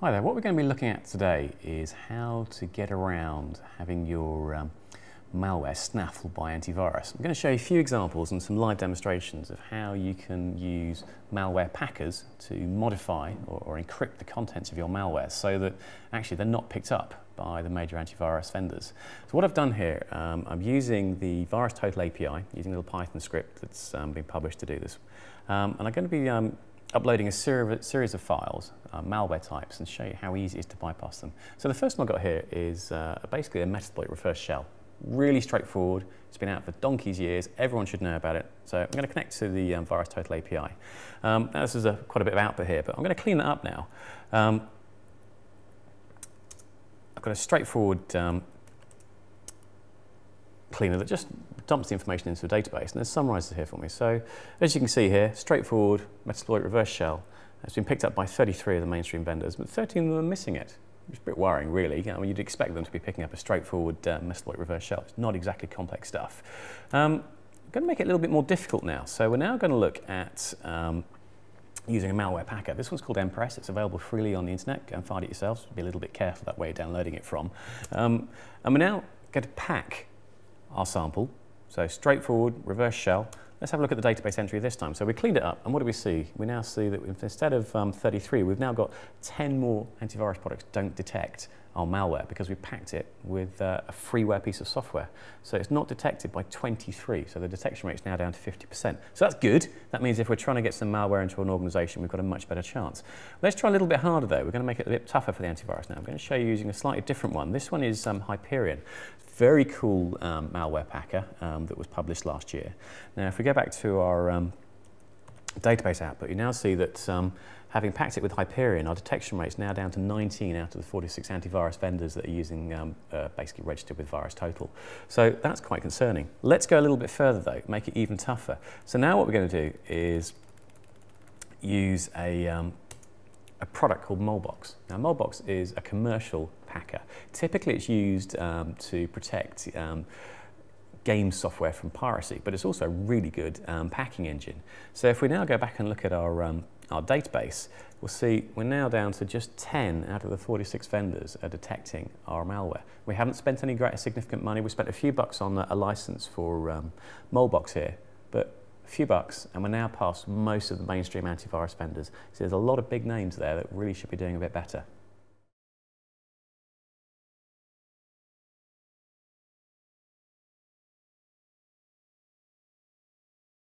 Hi there, what we're going to be looking at today is how to get around having your malware snaffled by antivirus. I'm going to show you a few examples and some live demonstrations of how you can use malware packers to modify or encrypt the contents of your malware so that actually they're not picked up by the major antivirus vendors. So what I've done here, I'm using the VirusTotal API, using a little Python script that's been published to do this. And I'm going to be uploading a series of files, malware types, and show you how easy it is to bypass them. So the first one I've got here is basically a Metasploit reverse shell. Really straightforward. It's been out for donkey's years. Everyone should know about it. So I'm going to connect to the VirusTotal API. Now this is quite a bit of output here, but I'm going to clean that up now. I've got a straightforward cleaner that just dumps the information into a database and then summarizes it here for me. So as you can see here, straightforward Metasploit reverse shell. It's been picked up by 33 of the mainstream vendors, but 13 of them are missing it. It's a bit worrying, really. I mean, you'd expect them to be picking up a straightforward Metasploit reverse shell. It's not exactly complex stuff. I'm going to make it a little bit more difficult now. So we're now going to look at using a malware packer. This one's called Empress. It's available freely on the internet. Go and find it yourselves. Be a little bit careful that way you're downloading it from. And we're now going to pack our sample. So straightforward reverse shell. Let's have a look at the database entry this time. So we cleaned it up, and what do we see? We now see that instead of 33, we've now got 10 more antivirus products don't detect our malware because we packed it with a freeware piece of software. So it's not detected by 23, so the detection rate is now down to 50%. So that's good. That means if we're trying to get some malware into an organization, we've got a much better chance. Let's try a little bit harder though. We're going to make it a bit tougher for the antivirus now. I'm going to show you using a slightly different one. This one is Hyperion. Very cool malware packer that was published last year. Now, if we go back to our database output, you now see that having packed it with Hyperion, our detection rate is now down to 19 out of the 46 antivirus vendors that are using basically registered with VirusTotal. So that's quite concerning. Let's go a little bit further though, make it even tougher. So now what we're going to do is use a product called Molebox. Now Molebox is a commercial packer. Typically it's used to protect game software from piracy, but it's also a really good packing engine. So if we now go back and look at our database, we'll see we're now down to just 10 out of the 46 vendors are detecting our malware. We haven't spent any great significant money. We spent a few bucks on a license for Molebox here, but a few bucks, and we're now past most of the mainstream antivirus vendors. So there's a lot of big names there that really should be doing a bit better.